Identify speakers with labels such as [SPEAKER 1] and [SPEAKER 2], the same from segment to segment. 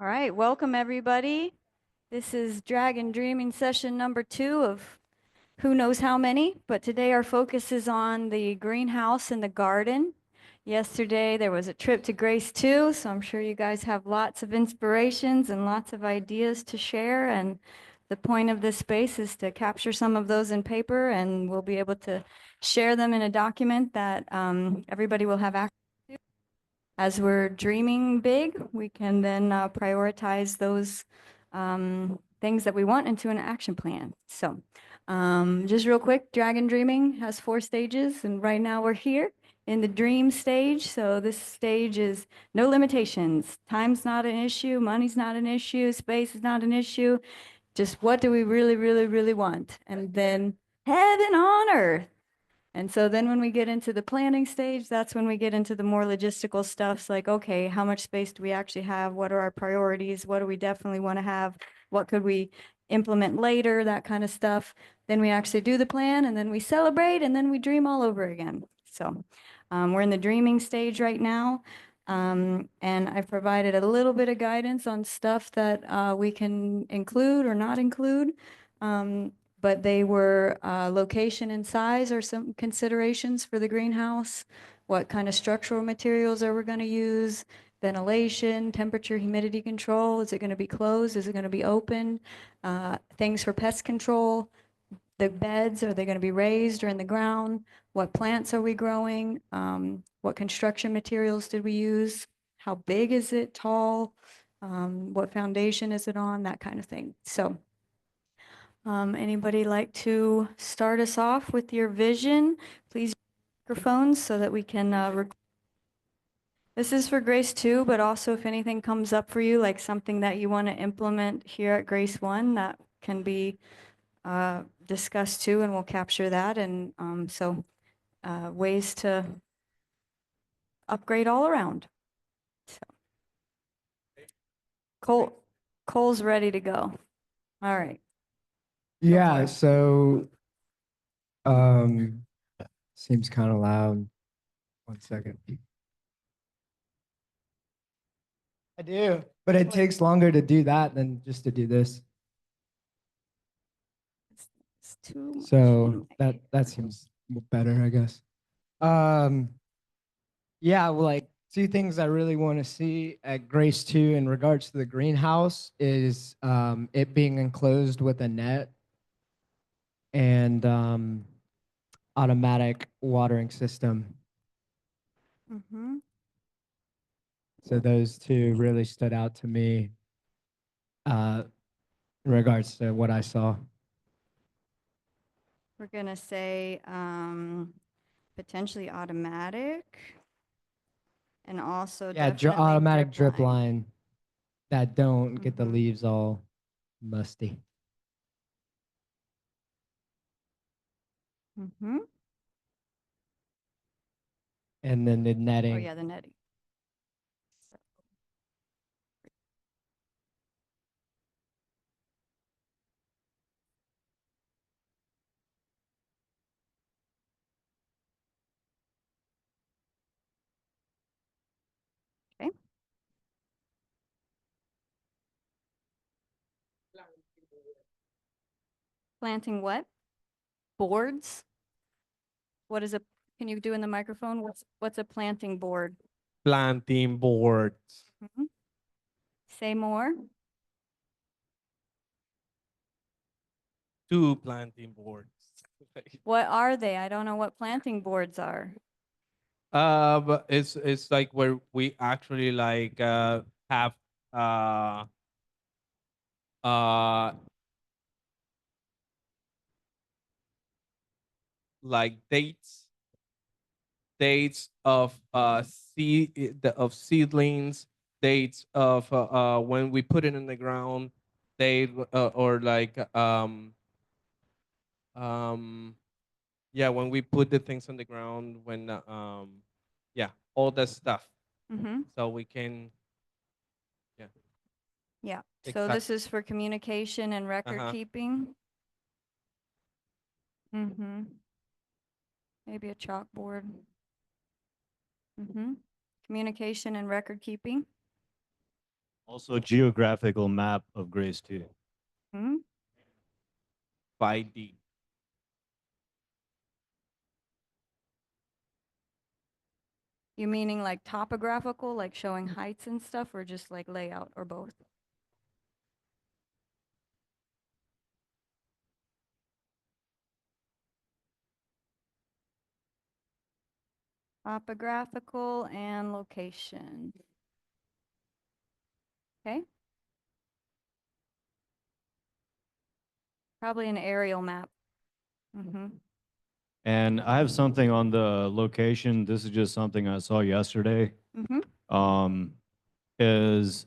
[SPEAKER 1] All right, welcome everybody. This is Dragon Dreaming session number 2 of who knows how many, but today our focus is on the greenhouse and the garden. Yesterday there was a trip to Grace 2, so I'm sure you guys have lots of inspirations and lots of ideas to share, and the point of this space is to capture some of those in paper, and we'll be able to share them in a document that everybody will have access to. As we're dreaming big, we can then prioritize those things that we want into an action plan. So just real quick, Dragon Dreaming has 4 stages, and right now we're here in the dream stage. So this stage is no limitations. Time's not an issue, money's not an issue, space is not an issue. Just what do we really, really, really want? And then heaven on earth. And so then when we get into the planning stage, that's when we get into the more logistical stuff. Like, okay, how much space do we actually have? What are our priorities? What do we definitely want to have? What could we implement later? That kind of stuff. Then we actually do the plan, and then we celebrate, and then we dream all over again. So we're in the dreaming stage right now. And I've provided a little bit of guidance on stuff that we can include or not include. But they were location and size are some considerations for the greenhouse. What kind of structural materials are we going to use? Ventilation, temperature, humidity control. Is it going to be closed? Is it going to be open? Things for pest control. The beds, are they going to be raised or in the ground? What plants are we growing? What construction materials did we use? How big is it? Tall? What foundation is it on? That kind of thing. So anybody like to start us off with your vision? Please use microphones so that we can This is for Grace 2, but also if anything comes up for you, like something that you want to implement here at Grace 1, that can be discussed too, and we'll capture that. And ways to upgrade all around. So Cole's ready to go. All right.
[SPEAKER 2] Yeah, so um seems kind of loud. 1 second. I do, but it takes longer to do that than just to do this.
[SPEAKER 1] It's too much.
[SPEAKER 2] So that seems better, I guess. Um yeah, well, like 2 things I really want to see at Grace 2 in regards to the greenhouse is it being enclosed with a net and automatic watering system.
[SPEAKER 1] Mm-hmm.
[SPEAKER 2] So those 2 really stood out to me uh, in regards to what I saw.
[SPEAKER 1] We're gonna say potentially automatic, and also
[SPEAKER 2] Yeah,
[SPEAKER 1] definitely
[SPEAKER 2] automatic drip
[SPEAKER 1] line.
[SPEAKER 2] line that don't get the
[SPEAKER 1] Mhm.
[SPEAKER 2] leaves all musty.
[SPEAKER 1] Mhm.
[SPEAKER 2] And then the
[SPEAKER 1] Oh
[SPEAKER 2] netting.
[SPEAKER 1] yeah, the netting. Okay. Planting what? Boards? What is a, can you do in the microphone? What's a planting board?
[SPEAKER 3] Planting boards.
[SPEAKER 1] Mhm. Say more.
[SPEAKER 3] 2 planting boards.
[SPEAKER 1] What are they? I don't know what planting boards are.
[SPEAKER 3] But it's like where we actually like have uh uh like dates of of seedlings, dates of when we put it in the ground, date or like um yeah, when we put the things on the ground, when yeah, all that stuff,
[SPEAKER 1] Mm-hmm.
[SPEAKER 3] so we can, yeah,
[SPEAKER 1] Yeah. So
[SPEAKER 3] exactly.
[SPEAKER 1] this is for communication and record
[SPEAKER 3] Uh-huh.
[SPEAKER 1] keeping. Mm-hmm. Maybe a chalkboard. Mm-hmm. Communication and record keeping.
[SPEAKER 4] Also, geographical map of Grace 2.
[SPEAKER 1] Hmm?
[SPEAKER 3] 5D.
[SPEAKER 1] You meaning like topographical, like showing heights and stuff, or just like layout, or both? Topographical and location. Okay. Probably an aerial map. Mm-hmm.
[SPEAKER 4] And I have something on the location. This is just something I saw yesterday.
[SPEAKER 1] Mm-hmm.
[SPEAKER 4] Is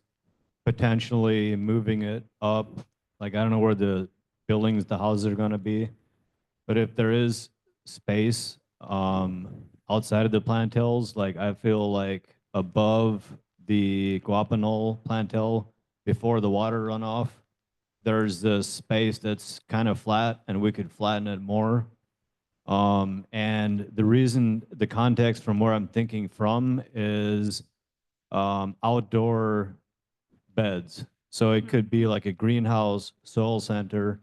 [SPEAKER 4] potentially moving it up. Like, I don't know where the buildings, the houses are going to be, but if there is space outside of the plantails, like I feel like above the Guapanol plantail before the water runoff, there's this space that's kind of flat and we could flatten it more. And the reason, the context from where I'm thinking from is outdoor beds. So it could be like a greenhouse, soil center,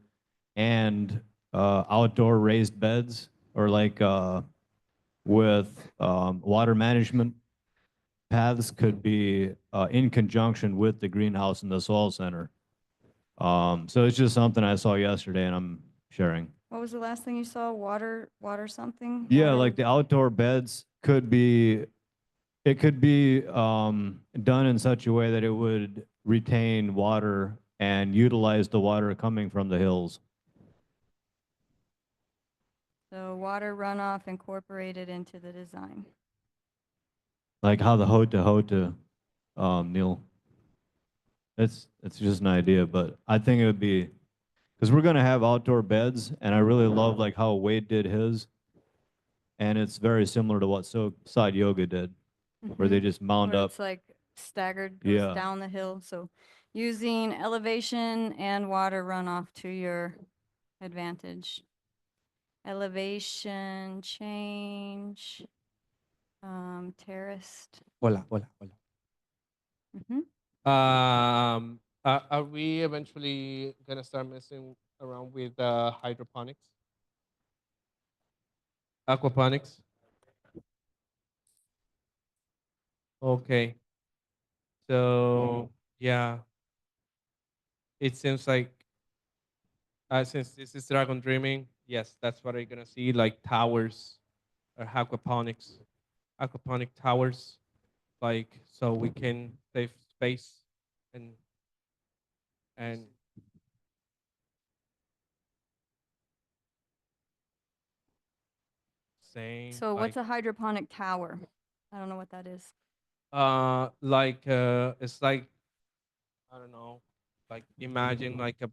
[SPEAKER 4] and outdoor raised beds, or like with water management paths could be in conjunction with the greenhouse and the soil center. So it's just something I saw yesterday and I'm sharing.
[SPEAKER 1] What was the last thing you saw? Water something?
[SPEAKER 4] Yeah,
[SPEAKER 1] Water-
[SPEAKER 4] like the outdoor beds could be, it could be done in such a way that it would retain water and utilize the water coming from the hills.
[SPEAKER 1] So water runoff incorporated into the design.
[SPEAKER 4] Like how the Hota, Neil. It's just an idea, but I think it would be, because we're gonna have outdoor beds, and I really love like how Wade did his, and it's very similar to what Side Yoga did, where they
[SPEAKER 1] Mhm.
[SPEAKER 4] just mound
[SPEAKER 1] Where
[SPEAKER 4] up.
[SPEAKER 1] it's like staggered, goes
[SPEAKER 4] Yeah.
[SPEAKER 1] down the hill. So using elevation and water runoff to your advantage. Elevation change, terraced.
[SPEAKER 3] Hola, hola, hola.
[SPEAKER 1] Mhm.
[SPEAKER 3] Are we eventually gonna start messing around with hydroponics, aquaponics? Okay, so yeah, it seems like since this is Dragon Dreaming, yes, that's what you're gonna see, like towers or aquaponic towers, like so we can save space and and saying
[SPEAKER 1] So
[SPEAKER 3] like
[SPEAKER 1] what's a hydroponic tower? I don't know what that is.
[SPEAKER 3] it's like I don't know, like imagine like a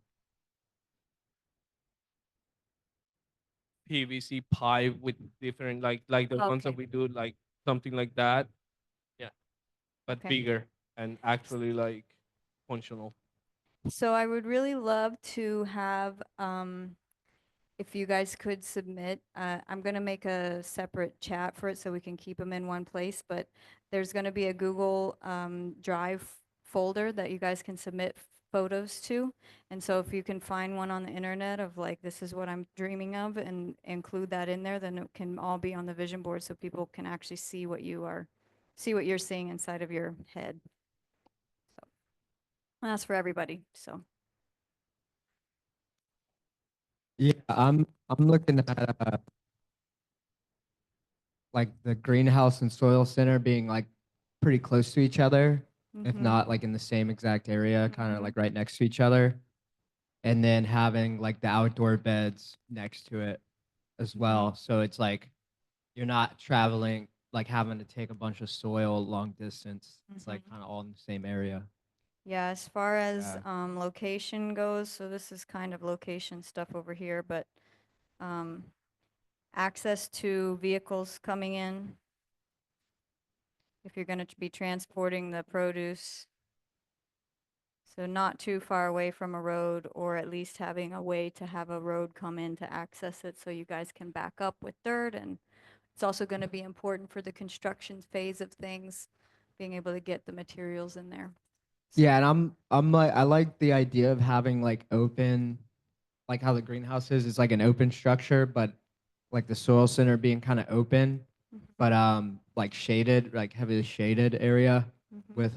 [SPEAKER 3] PVC pipe with different like the ones that
[SPEAKER 1] Okay.
[SPEAKER 3] we do, like something like that. Yeah, but
[SPEAKER 1] Okay.
[SPEAKER 3] bigger and actually like functional.
[SPEAKER 1] So I would really love to have, if you guys could submit, I'm going to make a separate chat for it so we can keep them in one place, but there's going to be a Google Drive folder that you guys can submit photos to. And so if you can find one on the internet of like, this is what I'm dreaming of, and include that in there, then it can all be on the vision board so people can actually see what you're seeing inside of your head. So that's for everybody. So.
[SPEAKER 2] Yeah, I'm looking at like the greenhouse and soil center being like pretty close to each other, if
[SPEAKER 1] Mhm.
[SPEAKER 2] not like in the same exact area, kind
[SPEAKER 1] Mhm.
[SPEAKER 2] of like right next to each other. And then having like the outdoor beds next to it as well. So it's like you're not traveling, like having to take a bunch of soil long distance. It's like
[SPEAKER 1] Mhm.
[SPEAKER 2] kind of all in the same area.
[SPEAKER 1] Yeah, as far as
[SPEAKER 2] Yeah.
[SPEAKER 1] location goes, so this is kind of location stuff over here, but um, access to vehicles coming in, if you're going to be transporting the produce. So not too far away from a road, or at least having a way to have a road come in to access it so you guys can back up with dirt. And it's also going to be important for the construction phase of things, being able to get the materials in there.
[SPEAKER 2] Yeah, and I'm like I like the idea of having like open, like how the greenhouse is. It's like an open structure, but like the soil center being kind of open, but like shaded, like heavily shaded area with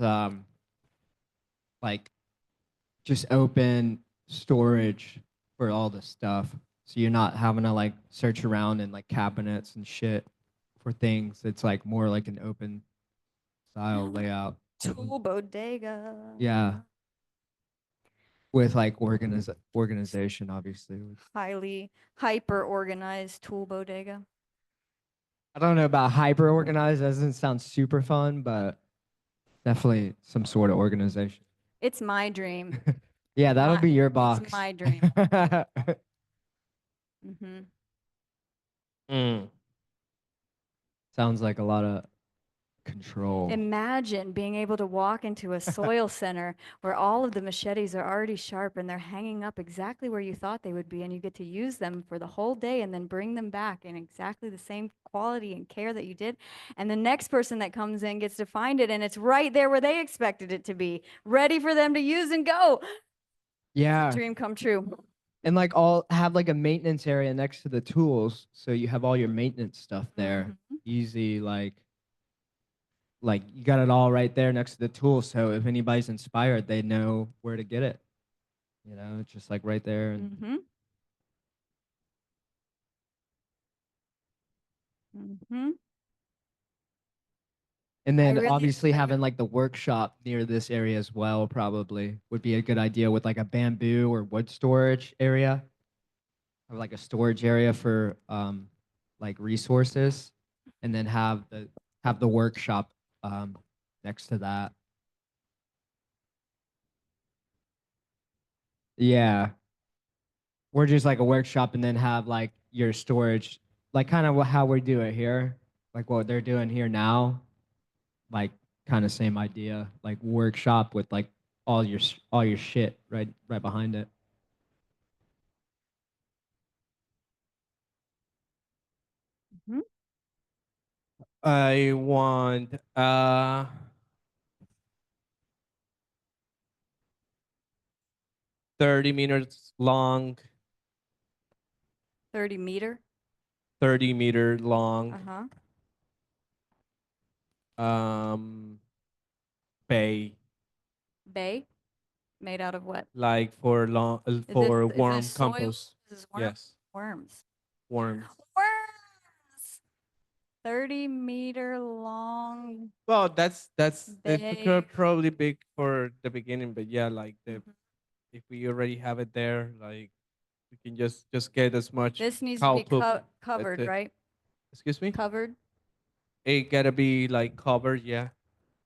[SPEAKER 2] like just open storage for all the stuff. So you're not having to like search around in like cabinets and shit for things. It's like more like an open style layout.
[SPEAKER 1] Tool bodega.
[SPEAKER 2] Yeah. With like organization, obviously.
[SPEAKER 1] Highly hyper organized tool bodega.
[SPEAKER 2] I don't know about hyper organized. That doesn't sound super fun, but definitely some sort of organization.
[SPEAKER 1] It's my dream.
[SPEAKER 2] Yeah, that'll
[SPEAKER 1] My-
[SPEAKER 2] be your
[SPEAKER 1] it's
[SPEAKER 2] box.
[SPEAKER 1] my dream. Hmm.
[SPEAKER 3] Mm.
[SPEAKER 2] Sounds like a lot of control.
[SPEAKER 1] Imagine being able to walk into a soil center where all of the machetes are already sharp and they're hanging up exactly where you thought they would be, and you get to use them for the whole day and then bring them back in exactly the same quality and care that you did. And the next person that comes in gets to find it, and it's right there where they expected it to be, ready for them to use and go.
[SPEAKER 2] Yeah.
[SPEAKER 1] Dream come true.
[SPEAKER 2] And like all have like a maintenance area next to the tools. So you have all your maintenance stuff there. Easy, like you got it all right there next to the tool. So if anybody's inspired, they know where to get it. You know, it's just like right there. And
[SPEAKER 1] Mm-hmm. Mm-hmm.
[SPEAKER 2] And then
[SPEAKER 1] really-
[SPEAKER 2] obviously having like the workshop near this area as well probably would be a good idea with like a bamboo or wood storage area, or like a storage area for like resources, and then have the workshop next to that. Yeah, or just like a workshop and then have like your storage, like kind of how we do it here, like what they're doing here now, like kind of same idea, like workshop with like all your shit right behind it.
[SPEAKER 1] Mhm.
[SPEAKER 3] I want 30 meters long,
[SPEAKER 1] 30-meter.
[SPEAKER 3] 30-meter long um bay,
[SPEAKER 1] Bay made out of what?
[SPEAKER 3] like for long
[SPEAKER 1] Is
[SPEAKER 3] for
[SPEAKER 1] this
[SPEAKER 3] worm
[SPEAKER 1] soil?
[SPEAKER 3] compost.
[SPEAKER 1] This is worms.
[SPEAKER 3] Yes,
[SPEAKER 1] Worms.
[SPEAKER 3] worms.
[SPEAKER 1] Worms. 30-meter long
[SPEAKER 3] Well, that's
[SPEAKER 1] bay.
[SPEAKER 3] probably big for the beginning, but yeah, like the
[SPEAKER 1] Mhm.
[SPEAKER 3] if we already have it there, like we can just get as much
[SPEAKER 1] This needs to
[SPEAKER 3] cow
[SPEAKER 1] be
[SPEAKER 3] poop.
[SPEAKER 1] covered,
[SPEAKER 3] it.
[SPEAKER 1] right?
[SPEAKER 3] Excuse me?
[SPEAKER 1] Covered.
[SPEAKER 3] It gotta be like covered, yeah.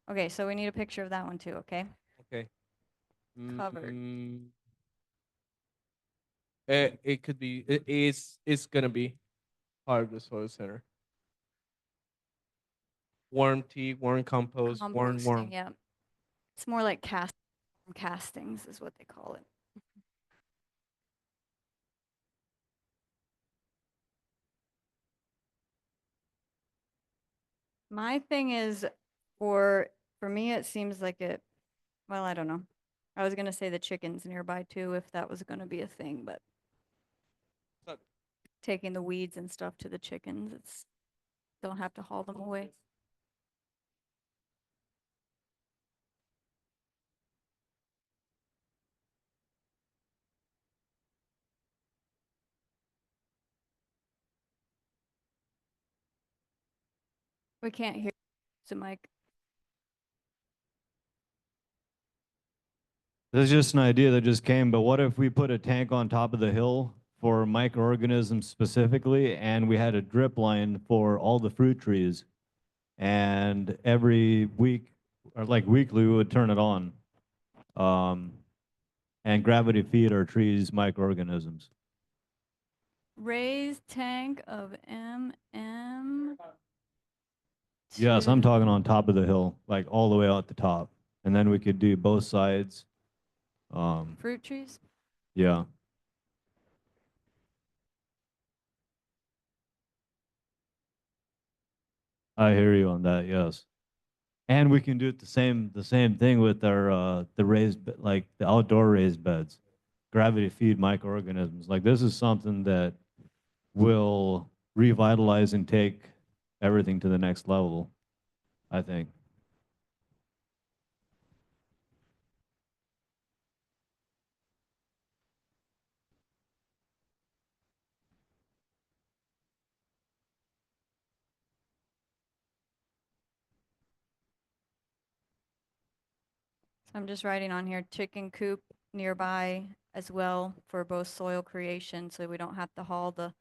[SPEAKER 1] Okay, so we need a picture of that one too, okay?
[SPEAKER 3] Okay.
[SPEAKER 1] Covered.
[SPEAKER 3] It could be. It's gonna be part of the soil center. Worm tea, worm compost, worm
[SPEAKER 1] Composting, yeah. It's more like castings is what they call it. My thing is for me it seems like well, I don't know. I was gonna say the chickens nearby too, if that was gonna be a thing, but
[SPEAKER 3] So-
[SPEAKER 1] taking the weeds and stuff to the chickens, it's don't have to haul them away. We can't hear the mic.
[SPEAKER 4] This is just an idea that just came, but what if we put a tank on top of the hill for microorganisms specifically, and we had a drip line for all the fruit trees, and every week or like weekly we would turn it on, and gravity feed our trees microorganisms.
[SPEAKER 1] Raised tank of MM.
[SPEAKER 4] Yes, I'm talking on top of the hill, like all the way out the top, and then we could do both sides.
[SPEAKER 1] Fruit trees.
[SPEAKER 4] Yeah. I hear you on that, yes. And we can do it the same thing with our the like the outdoor raised beds, gravity feed microorganisms. Like this is something that will revitalize and take everything to the next level, I think.
[SPEAKER 1] So I'm just writing on here, chicken coop nearby as well for both soil creation, so we don't have to haul the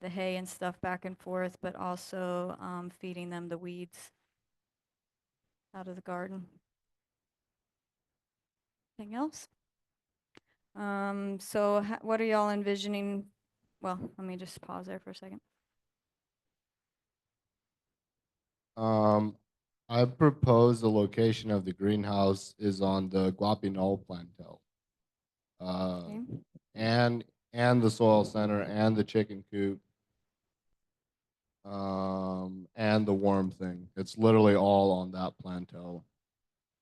[SPEAKER 1] hay and stuff back and forth, but also feeding them the weeds out of the garden. Anything else? So what are y'all envisioning? Well, let me just pause there for a second.
[SPEAKER 5] I propose the location of the greenhouse is on the Guapinol plantel.
[SPEAKER 1] Okay.
[SPEAKER 5] And the soil center and the chicken coop. And the worm thing. It's literally all on that plantel.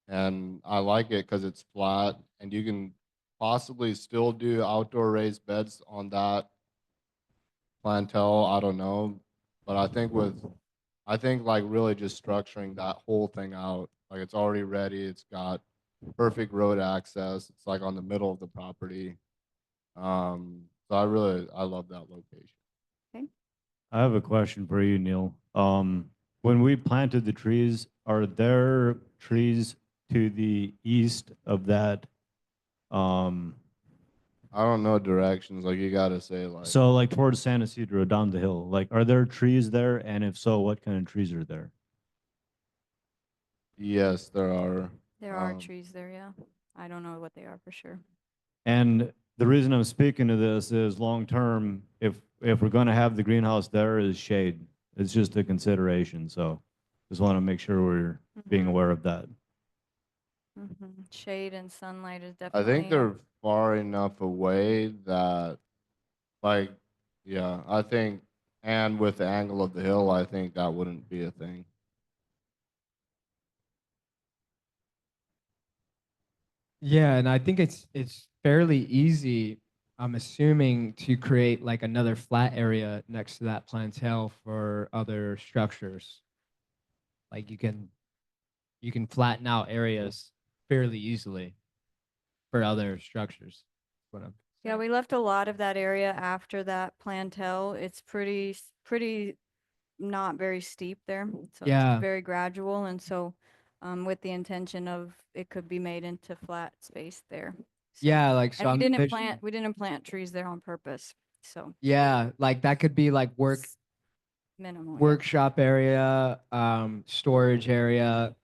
[SPEAKER 5] And I like it because it's flat and you can possibly still do outdoor raised beds on that plantel. I don't know. But I think like really just structuring that whole thing out. Like it's already ready. It's got perfect road access. It's like on the middle of the property. So I love that location.
[SPEAKER 4] I have a question for you, Neil. When we planted the trees, are there trees to the east of that?
[SPEAKER 5] I don't know directions. Like you gotta say like
[SPEAKER 4] So like towards San Isidro down the hill, like are there trees there? And if so, what kind of trees are there?
[SPEAKER 5] yes, there are.
[SPEAKER 1] There are
[SPEAKER 5] Um,
[SPEAKER 1] trees there, yeah. I don't know what they are for sure.
[SPEAKER 4] And the reason I'm speaking to this is long term, if we're gonna have the greenhouse there is shade. It's just a consideration, so just want to make sure we're being
[SPEAKER 1] Mhm.
[SPEAKER 4] aware of that.
[SPEAKER 1] Shade and sunlight is
[SPEAKER 5] I
[SPEAKER 1] definitely.
[SPEAKER 5] think they're far enough away that like yeah, I think and with the angle of the hill, I think that wouldn't be a thing.
[SPEAKER 2] Yeah, and I think it's fairly easy, I'm assuming, to create like another flat area next to that plantel for other structures. Like you can flatten out areas fairly easily for other structures. What I'm
[SPEAKER 1] Yeah, we left a lot of that area after that plantel. It's pretty not very steep there. So
[SPEAKER 2] Yeah.
[SPEAKER 1] it's very gradual. And so with the intention of it could be made into flat space there. So-
[SPEAKER 2] Yeah, like so
[SPEAKER 1] And
[SPEAKER 2] I'm
[SPEAKER 1] we didn't plant trees there on purpose. So
[SPEAKER 2] yeah, like that could be like
[SPEAKER 1] minimal. yeah.
[SPEAKER 2] workshop area, storage area,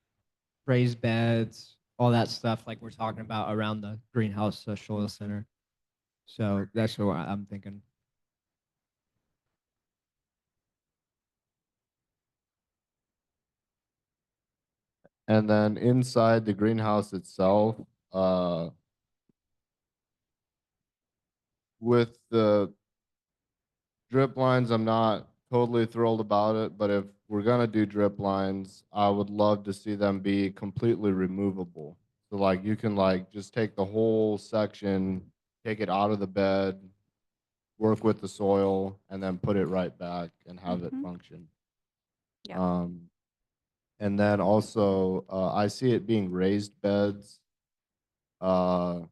[SPEAKER 2] raised beds, all that stuff like we're talking about around the greenhouse soil center. So that's what I'm thinking.
[SPEAKER 5] And then inside the greenhouse itself, uh with the drip lines, I'm not totally thrilled about it, but if we're gonna do drip lines, I would love to see them be completely removable. So like you can like just take the whole section, take it out of the bed, work with the soil, and then put it right back and have it
[SPEAKER 1] Mhm.
[SPEAKER 5] function.
[SPEAKER 1] Yeah.
[SPEAKER 5] And then also I see it being raised beds. Uh,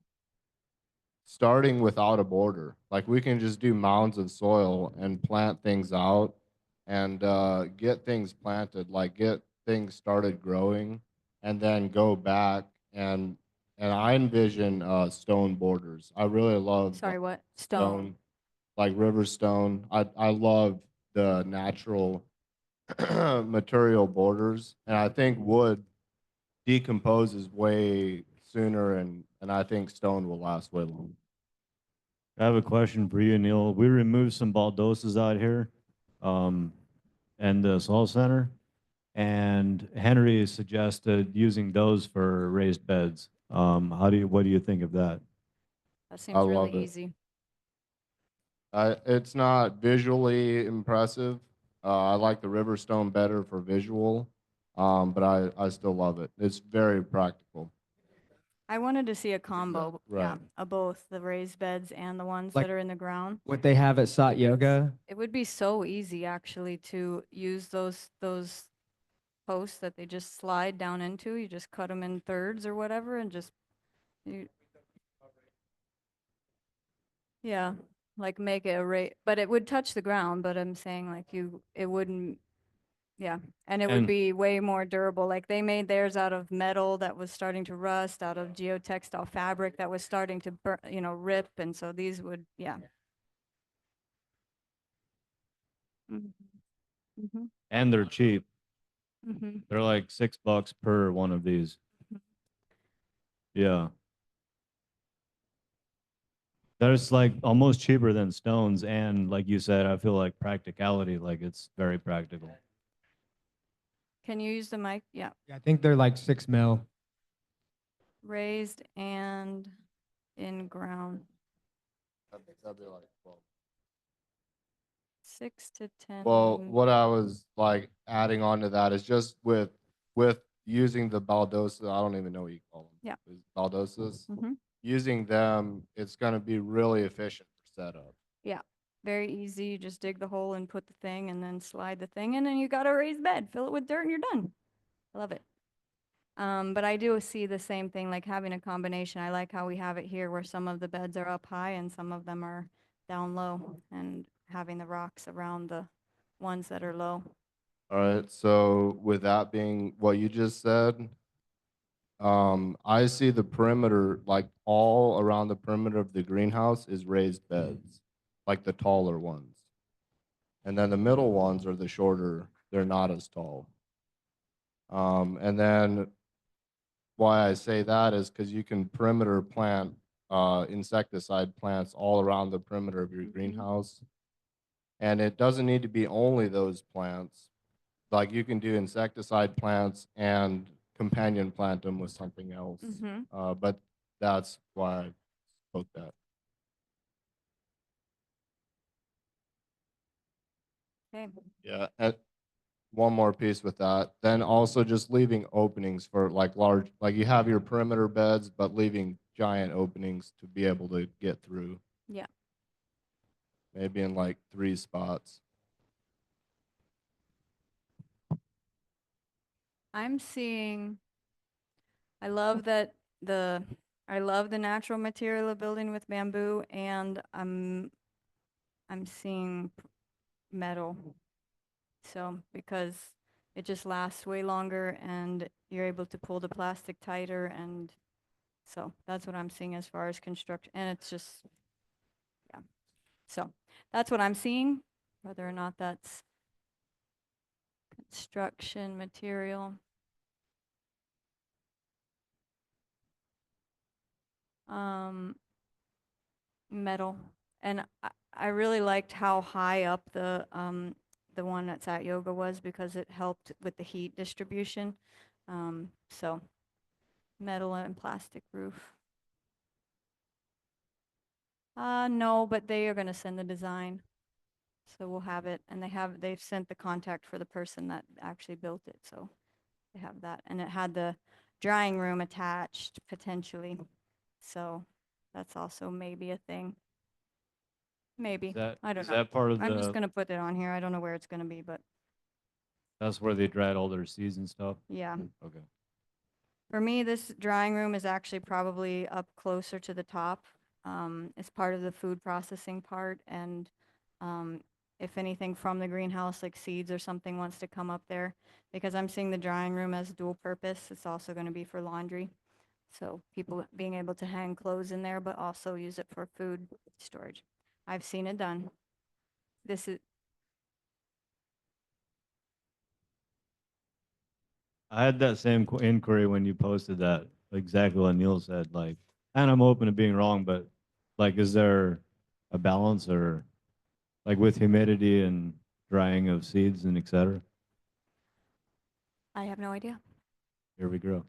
[SPEAKER 5] Starting without a border. Like we can just do mounds of soil and plant things out and get things planted, like get things started growing and then go back and I envision stone borders. I really love
[SPEAKER 1] Sorry, what?
[SPEAKER 5] stone, like river stone. I love the natural material borders and I think wood decomposes way sooner and I think stone will last way longer.
[SPEAKER 4] I have a question for you, Neil. We removed some baldosas out here, and the soil center, and Henry suggested using those for raised beds. What do you think of that?
[SPEAKER 1] That
[SPEAKER 5] I
[SPEAKER 1] seems
[SPEAKER 5] love
[SPEAKER 1] really
[SPEAKER 5] it.
[SPEAKER 1] easy.
[SPEAKER 5] It's not visually impressive. I like the river stone better for visual, But I still love it. It's very practical.
[SPEAKER 1] I wanted to see a combo, yeah,
[SPEAKER 5] right.
[SPEAKER 1] of both the raised beds and the ones
[SPEAKER 2] Like-
[SPEAKER 1] that are in the ground.
[SPEAKER 2] What they have at Sat Yoga.
[SPEAKER 1] It would be so easy actually to use those posts that they just slide down into. You just cut them in thirds or whatever and just you, yeah, like make it a rate, but it would touch the ground, but I'm saying like it wouldn't, yeah, and it would
[SPEAKER 4] And-
[SPEAKER 1] be way more durable. Like they made theirs out of metal that was starting to rust, out of geotextile fabric that was starting to rip, and so these would, yeah. Mm-hmm.
[SPEAKER 4] And they're cheap.
[SPEAKER 1] Mm-hmm.
[SPEAKER 4] They're like $6 per one of these. Yeah. There's like almost cheaper than stones. And like you said, I feel like practicality, like it's very practical.
[SPEAKER 1] Can you use the mic? Yeah.
[SPEAKER 2] Yeah, I think they're like 6 mil.
[SPEAKER 1] Raised and in ground,
[SPEAKER 5] That'd be like 12.
[SPEAKER 1] 6 to 10.
[SPEAKER 5] Well, what I was like adding on to that is just with using the baldosa, I don't even know what you call them.
[SPEAKER 1] Yeah.
[SPEAKER 5] Is baldosas.
[SPEAKER 1] Mhm.
[SPEAKER 5] Using them, it's going to be really efficient for setup.
[SPEAKER 1] Very easy. You just dig the hole and put the thing and then slide the thing in and you got a raised bed. Fill it with dirt and you're done. I love it. But I do see the same thing, like having a combination. I like how we have it here where some of the beds are up high and some of them are down low, and having the rocks around the ones that are low.
[SPEAKER 5] All right. So with that being what you just said, I see the perimeter, like all around the perimeter of the greenhouse is raised beds, like the taller ones. And then the middle ones are the shorter, they're not as tall. And then why I say that is because you can perimeter plant insecticide plants all around the perimeter of your
[SPEAKER 1] Mhm.
[SPEAKER 5] greenhouse. And it doesn't need to be only those plants. Like you can do insecticide plants and companion plant them with something else.
[SPEAKER 1] Mm-hmm.
[SPEAKER 5] But that's why I spoke that.
[SPEAKER 1] Okay.
[SPEAKER 5] Yeah. And one more piece with that. Then also just leaving openings for like large, like you have your perimeter beds, but leaving giant openings to be able to get through.
[SPEAKER 1] Yeah.
[SPEAKER 5] Maybe in like 3 spots.
[SPEAKER 1] I'm seeing, I love that I love the natural material of building with bamboo, and I'm seeing metal. So, because it just lasts way longer and you're able to pull the plastic tighter, and so that's what I'm seeing as far as construction, and it's just, yeah. So, that's what I'm seeing, whether or not that's construction material. Metal. And I really liked how high up the one that's at Yoga was, because it helped with the heat distribution. So metal and plastic roof. No, but they are gonna send the design. So we'll have it, and they've sent the contact for the person that actually built it, so they have that. And it had the drying room attached potentially. So that's also maybe a thing. Maybe. I don't
[SPEAKER 4] Is
[SPEAKER 1] know.
[SPEAKER 4] that part of
[SPEAKER 1] I'm just
[SPEAKER 4] the,
[SPEAKER 1] gonna put it on here. I don't know where it's gonna be, but
[SPEAKER 4] that's where they dried all their seeds and stuff?
[SPEAKER 1] yeah.
[SPEAKER 4] Okay.
[SPEAKER 1] For me, this drying room is actually probably up closer to the top. It's part of the food processing part, and if anything from the greenhouse, like seeds or something wants to come up there, because I'm seeing the drying room as dual purpose. It's also gonna be for laundry. So people being able to hang clothes in there, but also use it for food storage. I've seen it done. This is,
[SPEAKER 4] I had that same inquiry when you posted that, exactly what Neil said, like, and I'm open to being wrong, but like, is there a balance or like with humidity and drying of seeds and et cetera?
[SPEAKER 1] I have no idea.
[SPEAKER 4] Here we go.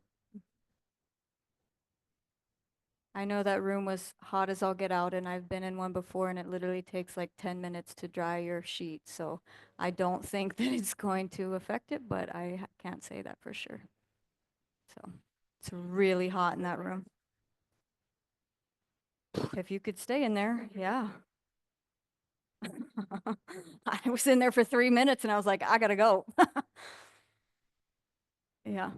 [SPEAKER 1] I know that room was hot as all get out, and I've been in one before, and it literally takes like 10 minutes to dry your sheet. So I don't think that it's going to affect it, but can't say that for sure. So it's really hot in that room. If you could stay in there, yeah. I was in there for 3 minutes and I was like, I gotta go. Yeah.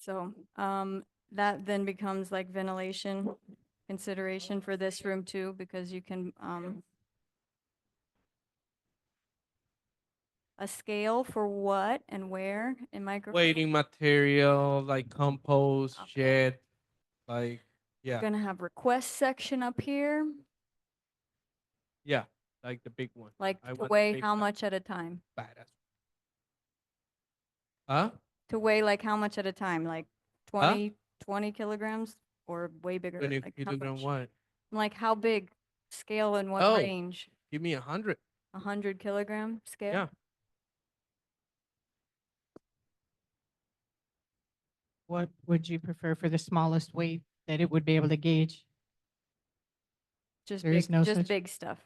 [SPEAKER 1] So, that then becomes like ventilation consideration for this room too, because you can, a scale for what and where in micro.
[SPEAKER 3] Waiting material like compost,
[SPEAKER 1] Okay.
[SPEAKER 3] shed, like
[SPEAKER 1] We're
[SPEAKER 3] yeah,
[SPEAKER 1] gonna have request section up here,
[SPEAKER 3] yeah, like the big one.
[SPEAKER 1] like
[SPEAKER 3] I
[SPEAKER 1] to
[SPEAKER 3] want the
[SPEAKER 1] weigh
[SPEAKER 3] big
[SPEAKER 1] how
[SPEAKER 3] one.
[SPEAKER 1] much at a time?
[SPEAKER 3] Badass. Huh?
[SPEAKER 1] To weigh like how much at a time? Like
[SPEAKER 3] Huh?
[SPEAKER 1] 20 kilograms or way bigger?
[SPEAKER 3] When you
[SPEAKER 1] Like
[SPEAKER 3] you
[SPEAKER 1] how
[SPEAKER 3] don't know
[SPEAKER 1] much?
[SPEAKER 3] what?
[SPEAKER 1] Like how big scale and what
[SPEAKER 3] Oh,
[SPEAKER 1] range?
[SPEAKER 3] give me 100.
[SPEAKER 1] 100 kilogram scale?
[SPEAKER 3] Yeah.
[SPEAKER 6] What would you prefer for the smallest weight that it would be able to gauge?
[SPEAKER 1] Just
[SPEAKER 6] There is
[SPEAKER 1] big,
[SPEAKER 6] no
[SPEAKER 1] just
[SPEAKER 6] such-
[SPEAKER 1] big stuff.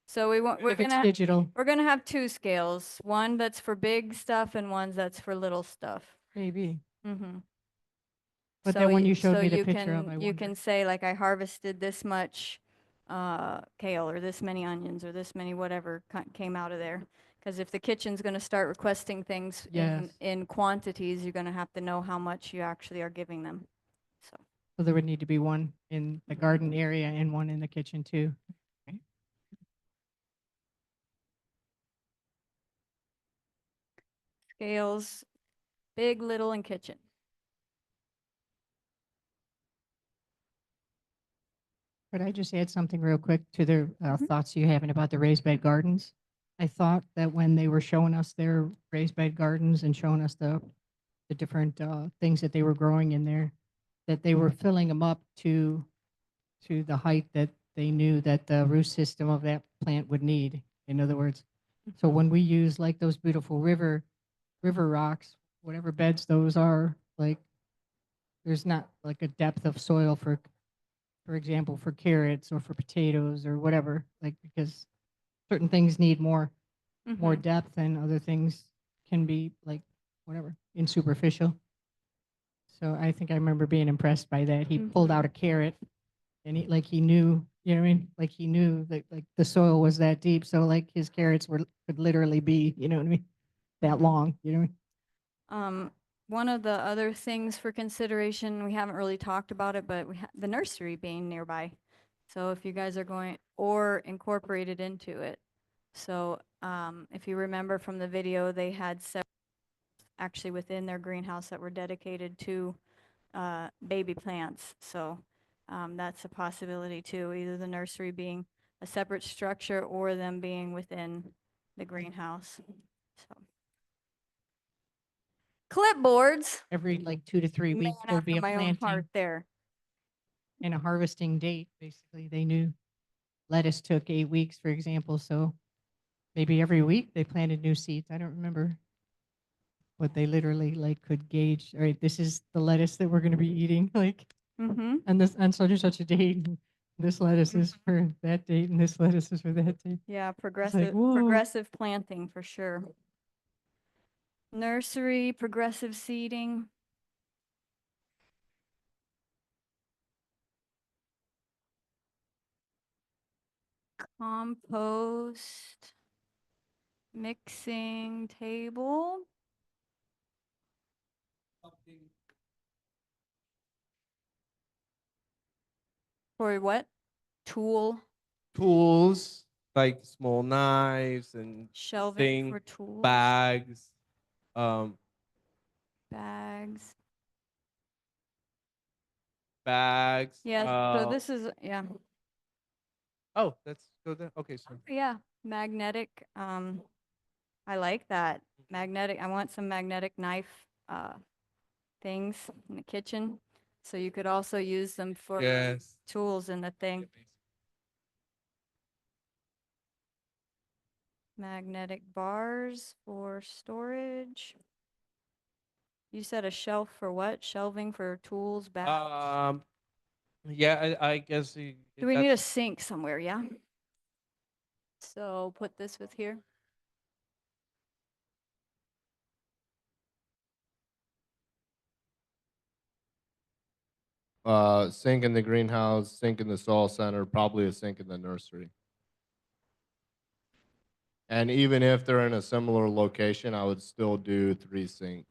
[SPEAKER 1] So we're
[SPEAKER 6] If it's
[SPEAKER 1] gonna,
[SPEAKER 6] digital,
[SPEAKER 1] we're gonna have two scales, one that's for big stuff and one that's for little stuff.
[SPEAKER 6] maybe.
[SPEAKER 1] Mm-hmm.
[SPEAKER 6] But then when you showed
[SPEAKER 1] so
[SPEAKER 6] me the
[SPEAKER 1] you
[SPEAKER 6] picture of,
[SPEAKER 1] can,
[SPEAKER 6] I
[SPEAKER 1] you
[SPEAKER 6] wonder.
[SPEAKER 1] can say like, I harvested this much kale or this many onions or this many whatever came out of there. Because if the kitchen's gonna start requesting things
[SPEAKER 6] Yes.
[SPEAKER 1] in quantities, you're gonna have to know how much you actually are giving them. So,
[SPEAKER 6] So there would need to be one in the garden area and one in the kitchen too.
[SPEAKER 1] scales, big, little, and kitchen.
[SPEAKER 6] Could I just add something real quick to the
[SPEAKER 1] Mhm.
[SPEAKER 6] thoughts you having about the raised bed gardens? I thought that when they were showing us their raised bed gardens and showing us the different things that they were growing in there, that they were filling them up to the height that they knew that the root system of that plant would need. In other words, so when we use like those beautiful river rocks, whatever beds those are, like there's not like a depth of soil for example, for carrots or for potatoes or whatever, like because certain things need more
[SPEAKER 1] Mhm.
[SPEAKER 6] depth and other things can be like whatever in superficial. So I think I remember being impressed by that. He pulled
[SPEAKER 1] Mhm.
[SPEAKER 6] out a carrot and he knew, you know what I mean? Like he knew that like the soil was that deep. So like his carrots could literally be, you know what I mean? That
[SPEAKER 1] Mhm.
[SPEAKER 6] long, you know?
[SPEAKER 1] One of the other things for consideration, we haven't really talked about it, but the nursery being nearby. So if you guys are going or incorporated into it. So if you remember from the video, they had several actually within their greenhouse that were dedicated to baby plants. So that's a possibility too, either the nursery being a separate structure or them being within the greenhouse. So clipboards.
[SPEAKER 6] Every like 2 to 3
[SPEAKER 1] Man
[SPEAKER 6] weeks, there'd
[SPEAKER 1] after
[SPEAKER 6] be a
[SPEAKER 1] my own
[SPEAKER 6] planting
[SPEAKER 1] heart there.
[SPEAKER 6] and a harvesting date. Basically, they knew lettuce took 8 weeks, for example. So maybe every week they planted new seeds. I don't remember. But they literally like could gauge, all right, this is the lettuce that we're going to be eating, like,
[SPEAKER 1] Mm-hmm.
[SPEAKER 6] and this on such and such a date. And this lettuce is for that date, and this lettuce is for that date.
[SPEAKER 1] Yeah,
[SPEAKER 6] whoa.
[SPEAKER 1] progressive planting for sure. Nursery, progressive seeding. Compost. Mixing table. For what? Tool.
[SPEAKER 3] Tools like small knives and
[SPEAKER 1] Shelving
[SPEAKER 3] thing,
[SPEAKER 1] for tools.
[SPEAKER 3] bags.
[SPEAKER 1] Bags.
[SPEAKER 3] Bags.
[SPEAKER 1] Yeah, so this is, yeah.
[SPEAKER 3] Oh, let's go there. Okay, so
[SPEAKER 1] Yeah, magnetic. I like that. Magnetic. I want some magnetic knife things in the kitchen. So you could also use them for
[SPEAKER 3] yes.
[SPEAKER 1] tools in the thing. Magnetic bars for storage. You said a shelf for what? Shelving for tools, bags?
[SPEAKER 3] Yeah, I guess
[SPEAKER 1] Do we need a
[SPEAKER 3] that's
[SPEAKER 1] sink somewhere, yeah? So put this with here.
[SPEAKER 5] Sink in the greenhouse, sink in the soil center, probably a sink in the nursery. And even if they're in a similar location, I would still do 3 sinks.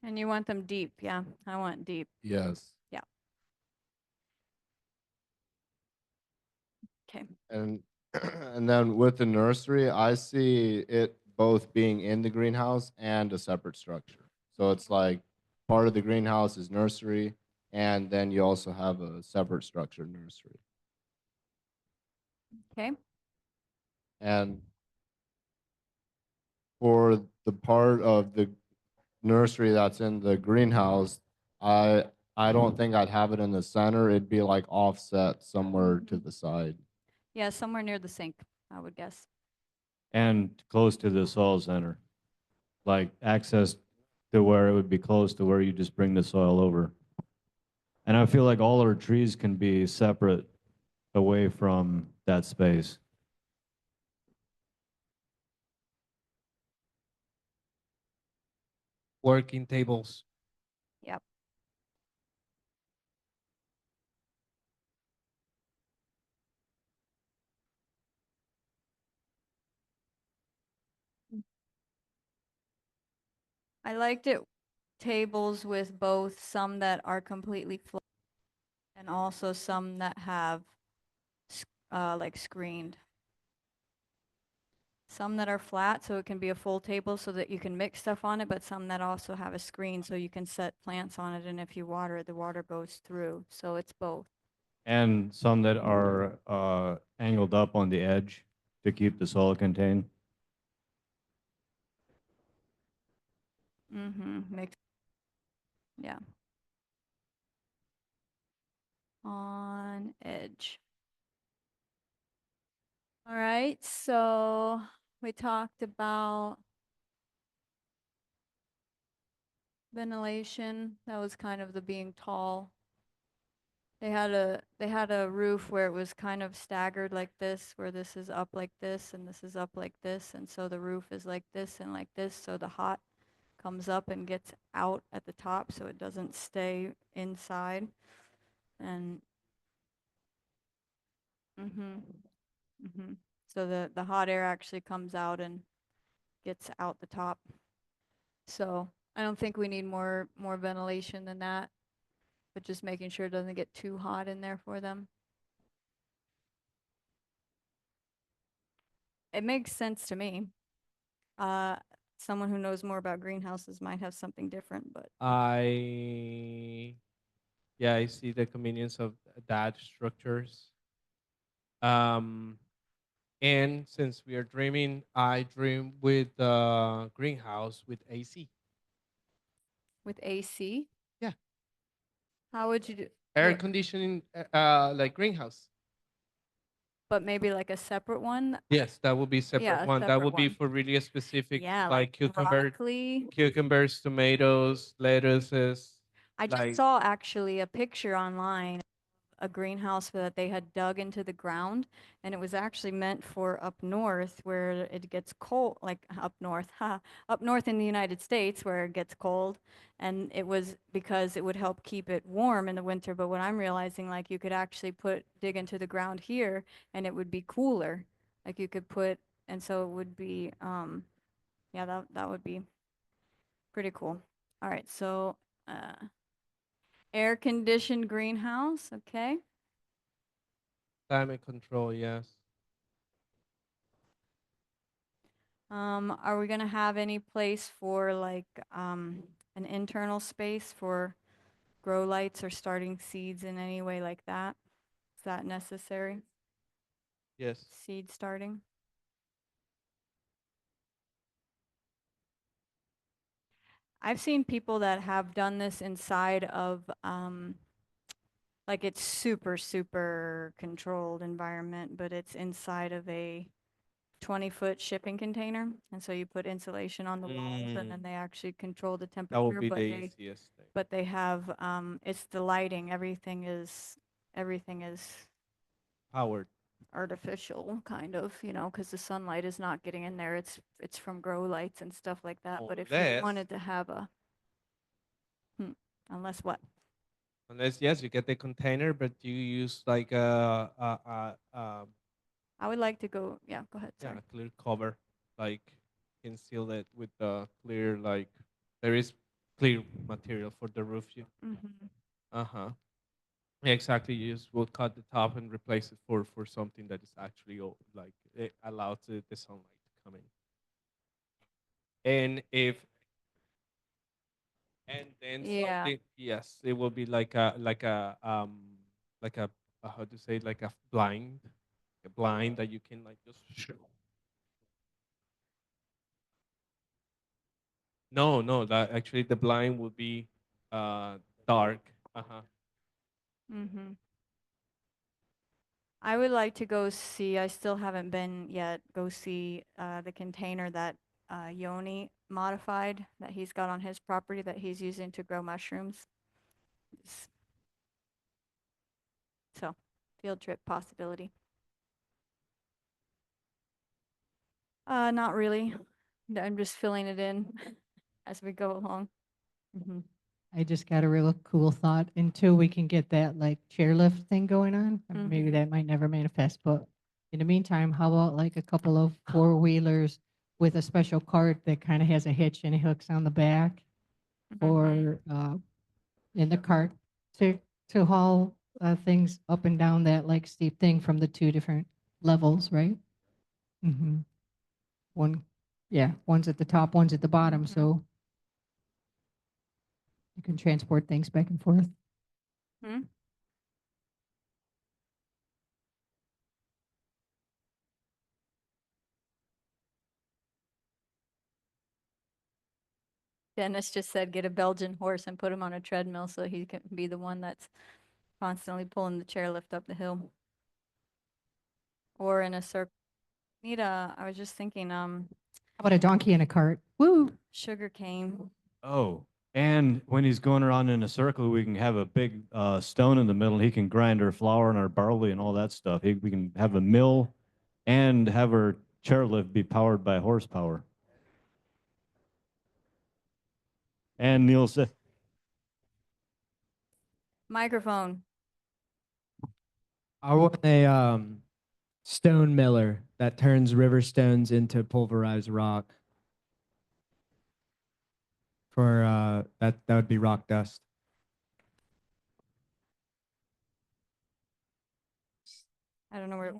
[SPEAKER 1] And you want them deep, yeah? I want deep.
[SPEAKER 5] Yes.
[SPEAKER 1] Yeah. Okay.
[SPEAKER 5] And and then with the nursery, I see it both being in the greenhouse and a separate structure. So it's like part of the greenhouse is nursery, and then you also have a separate structure nursery.
[SPEAKER 1] Okay.
[SPEAKER 5] And for the part of the nursery that's in the greenhouse, I don't think I'd have it in the center. It'd be like offset somewhere to the side.
[SPEAKER 1] Yeah, somewhere near the sink, I would guess.
[SPEAKER 4] And close to the soil center, like access to where it would be close to where you just bring the soil over. And I feel like all our trees can be separate away from that space.
[SPEAKER 3] working tables.
[SPEAKER 1] Yep. I liked it tables with both some that are completely flat and also some that have like screened. Some that are flat so it can be a full table so that you can mix stuff on it, but some that also have a screen so you can set plants on it, and if you water it, the water goes through. So it's both.
[SPEAKER 4] And some that are angled up on the edge to keep the soil contained.
[SPEAKER 1] Mix. Yeah. On edge. All right, so we talked about ventilation. That was kind of the being tall. They had a roof where it was kind of staggered like this, where this is up like this and this is up like this, and so the roof is like this and like this, so the hot comes up and gets out at the top so it doesn't stay inside. And mhm. Mhm. So the hot air actually comes out and gets out the top. So I don't think we need more ventilation than that, but just making sure it doesn't get too hot in there for them. It makes sense to me. Uh, Someone who knows more about greenhouses might have something different, but
[SPEAKER 3] Yeah, I see the convenience of that structures. Um, and since we are dreaming, I dream with the greenhouse with AC.
[SPEAKER 1] with AC,
[SPEAKER 3] Yeah.
[SPEAKER 1] how would you do?
[SPEAKER 3] Air
[SPEAKER 1] Like,
[SPEAKER 3] conditioning, like greenhouse.
[SPEAKER 1] but maybe like a separate one.
[SPEAKER 3] Yes, that would be separate
[SPEAKER 1] Yeah, a
[SPEAKER 3] one. That
[SPEAKER 1] separate
[SPEAKER 3] would be
[SPEAKER 1] one.
[SPEAKER 3] for really specific,
[SPEAKER 1] Yeah,
[SPEAKER 3] like
[SPEAKER 1] broccoli.
[SPEAKER 3] cucumbers, tomatoes, lettuces.
[SPEAKER 1] I just
[SPEAKER 3] Like
[SPEAKER 1] saw actually a picture online, a greenhouse that they had dug into the ground, and it was actually meant for up north where it gets cold, like up north, up north in the United States where it gets cold, and it was because it would help keep it warm in the winter. But what I'm realizing, like you could actually dig into the ground here, and it would be cooler. Like you could put, and so it would be, yeah, that would be pretty cool. All right, so air conditioned greenhouse, okay.
[SPEAKER 3] climate control, yes.
[SPEAKER 1] Are we gonna have any place for like an internal space for grow lights or starting seeds in any way like that? Is that necessary?
[SPEAKER 3] Yes.
[SPEAKER 1] Seed starting? I've seen people that have done this inside of like it's super, super controlled environment, but it's inside of a 20-foot shipping container. And so you put insulation on the walls and
[SPEAKER 3] Mm.
[SPEAKER 1] then they actually control the
[SPEAKER 3] That would
[SPEAKER 1] temperature,
[SPEAKER 3] be
[SPEAKER 1] but
[SPEAKER 3] the
[SPEAKER 1] they,
[SPEAKER 3] easiest thing.
[SPEAKER 1] but they have, it's the lighting. Everything is
[SPEAKER 3] Powered.
[SPEAKER 1] artificial kind of, because the sunlight is not getting in there. It's from grow lights and stuff like that. But if you
[SPEAKER 3] Unless-
[SPEAKER 1] wanted to have unless what?
[SPEAKER 3] Unless, yes, you get the container, but you use like
[SPEAKER 1] I would like to go, yeah, go ahead,
[SPEAKER 3] yeah,
[SPEAKER 1] sorry.
[SPEAKER 3] a clear cover, like conceal it with the clear, like there is clear material for the roof. You.
[SPEAKER 1] Mm-hmm.
[SPEAKER 3] Uh-huh. Yeah, exactly. You just will cut the top and replace it for something that is actually like it allows the sunlight to come in. And then
[SPEAKER 1] Yeah.
[SPEAKER 3] something, yes, it will be like a how to say, like a blind that you can like just no, that actually the blind will be dark. Uh-huh.
[SPEAKER 1] Mm-hmm. I would like to go see, I still haven't been yet, go see the container that Yoni modified that he's got on his property that he's using to grow mushrooms. S- So, field trip possibility. Not really. I'm just filling it in as we go along. Mm-hmm.
[SPEAKER 6] I just got a real cool thought. Until we can get that like chairlift thing going on, and maybe
[SPEAKER 1] Mhm.
[SPEAKER 6] that might never manifest. But in the meantime, how about like a couple of 4-wheelers with a special cart that kind of has a hitch and it hooks on the back, or in the cart to haul things up and down that like steep thing from the 2 different levels, right? Mm-hmm. One, yeah, one's at the top, one's at the bottom,
[SPEAKER 1] Mhm.
[SPEAKER 6] so you can transport things back and forth.
[SPEAKER 1] Hmm? Dennis just said get a Belgian horse and put him on a treadmill so he can be the one that's constantly pulling the chairlift up the hill. Or in a circle. I was just thinking,
[SPEAKER 6] How about a donkey in a cart? Woo!
[SPEAKER 1] sugar cane.
[SPEAKER 4] Oh, and when he's going around in a circle, we can have a big stone in the middle. He can grind our flour and our barley and all that stuff. We can have a mill and have our chairlift be powered by horsepower. And Neil said,
[SPEAKER 1] Microphone.
[SPEAKER 2] I want a stone miller that turns river stones into pulverized rock. For that would be rock dust.
[SPEAKER 1] I don't know where.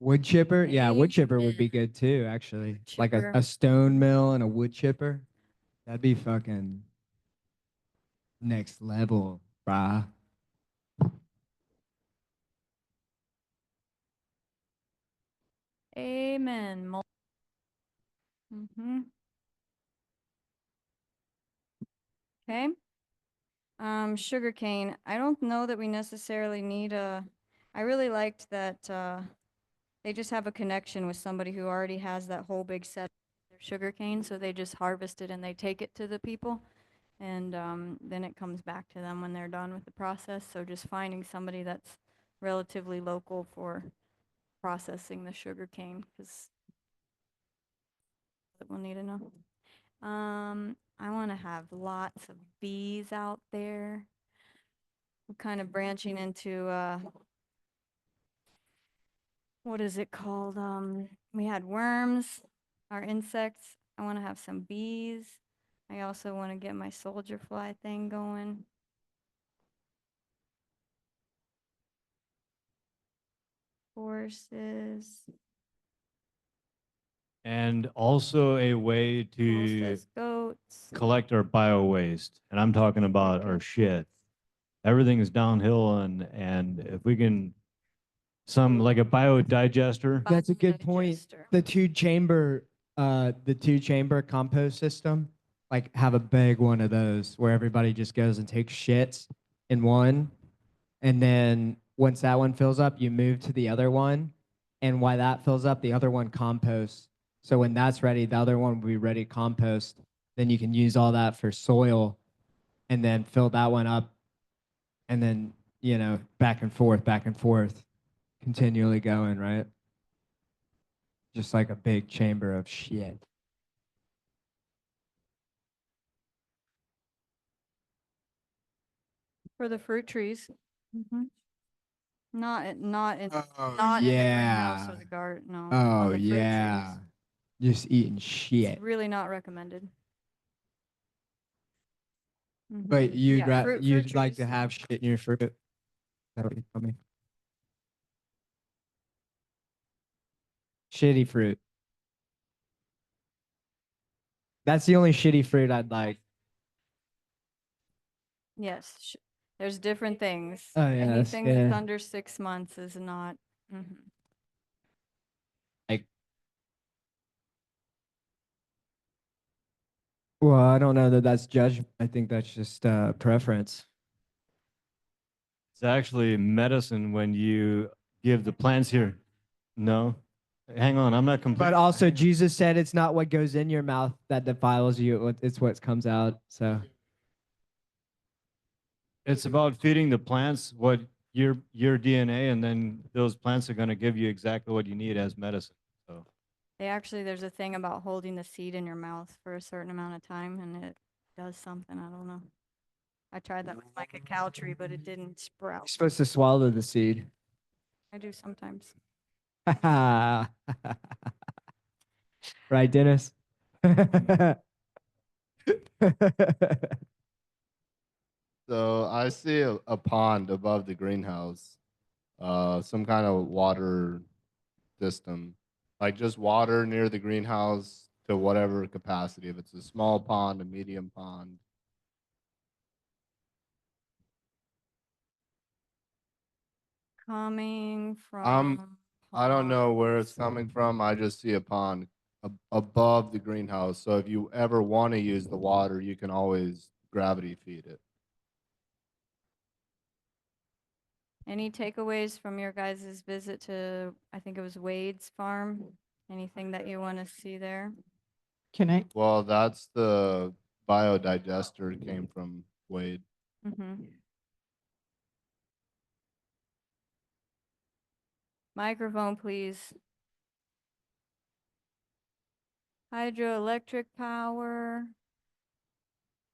[SPEAKER 2] Wood chipper? Yeah, wood chipper would be
[SPEAKER 1] Amen.
[SPEAKER 2] good too, actually. Like
[SPEAKER 1] Chipper.
[SPEAKER 2] a stone mill and a wood chipper. That'd be fucking next level, brah.
[SPEAKER 1] Amen. Mm-hmm. Okay. Sugarcane. I don't know that we necessarily need I really liked that they just have a connection with somebody who already has that whole big set of their sugarcane, so they just harvest it and they take it to the people, and then it comes back to them when they're done with the process. So just finding somebody that's relatively local for processing the sugarcane, because we'll need to know. I want to have lots of bees out there. I'm kind of branching into what is it called? We had worms, our insects. I want to have some bees. I also want to get my soldier fly thing going. Horses,
[SPEAKER 4] and also a way
[SPEAKER 1] Paul
[SPEAKER 4] to
[SPEAKER 1] says goats.
[SPEAKER 4] collect our bio waste. And I'm talking about our shit. Everything is downhill, and if we can some like a biodigester.
[SPEAKER 2] That's a good point.
[SPEAKER 1] Digester.
[SPEAKER 2] The two chamber compost system, like have a big one of those where everybody just goes and takes shits in one, and then once that one fills up, you move to the other one. And while that fills up, the other one composts. So when that's ready, the other one will be ready to compost. Then you can use all that for soil and then fill that one up. And then, back and forth, continually going, right? Just like a big chamber of shit.
[SPEAKER 1] For the fruit trees. Mhm. Not in not in the greenhouse or the garden. No. on
[SPEAKER 2] Oh,
[SPEAKER 1] the fruit
[SPEAKER 2] yeah.
[SPEAKER 1] trees.
[SPEAKER 2] Just eating
[SPEAKER 1] It's
[SPEAKER 2] shit.
[SPEAKER 1] really not recommended.
[SPEAKER 2] But
[SPEAKER 1] Mhm.
[SPEAKER 2] you'd,
[SPEAKER 1] Yeah, fruit
[SPEAKER 2] you'd like to
[SPEAKER 1] trees.
[SPEAKER 2] have shit in your fruit? Is that what you told me? Shitty fruit. That's the only shitty fruit I'd like.
[SPEAKER 1] Yes, there's different things.
[SPEAKER 2] Oh, yes,
[SPEAKER 1] Anything that's
[SPEAKER 2] yeah.
[SPEAKER 1] under 6 months is not. Mhm.
[SPEAKER 2] Well, I don't know that that's judgment. I think that's just preference.
[SPEAKER 4] It's actually medicine when you give the plants here. No, hang on, I'm not complete.
[SPEAKER 2] But also, Jesus said it's not what goes in your mouth that defiles you, it's what comes out. So,
[SPEAKER 4] It's about feeding the plants what your DNA, and then those plants are going to give you exactly what you need as medicine. So
[SPEAKER 1] There's a thing about holding the seed in your mouth for a certain amount of time and it does something. I don't know. I tried that with my cacao tree, but it didn't
[SPEAKER 2] you're
[SPEAKER 1] sprout.
[SPEAKER 2] supposed to swallow the seed.
[SPEAKER 1] I do sometimes.
[SPEAKER 2] Right, Dennis?
[SPEAKER 5] So I see a pond above the greenhouse, some kind of water system, like just water near the greenhouse to whatever capacity. If it's a small pond, a medium pond.
[SPEAKER 1] Coming from.
[SPEAKER 5] I don't know where it's
[SPEAKER 1] ponds.
[SPEAKER 5] coming from. I just see a pond above the greenhouse. So if you ever want to use the water, you can always gravity feed it.
[SPEAKER 1] Any takeaways from your guys' visit to, I think it was Wade's farm? Anything that you want to see there?
[SPEAKER 6] Can I,
[SPEAKER 5] Well, that's the biodigester came from Wade.
[SPEAKER 1] Mm-hmm. Microphone, please. Hydroelectric power.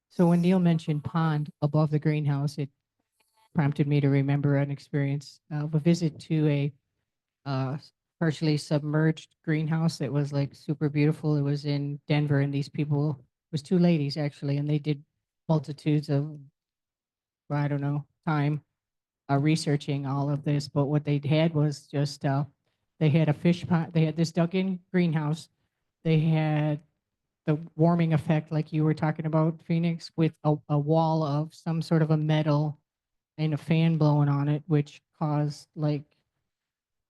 [SPEAKER 6] so when Neil mentioned pond above the greenhouse, it prompted me to remember an experience of a visit to a partially submerged greenhouse that was like super beautiful. It was in Denver, and these people, it was two ladies actually, and they did multitudes of, I don't know, time researching all of this. But what they had was just they had a fish pond. They had this dug-in greenhouse. They had the warming effect, like you were talking about, Phoenix, with a wall of some sort of a metal and a fan blowing on it, which caused like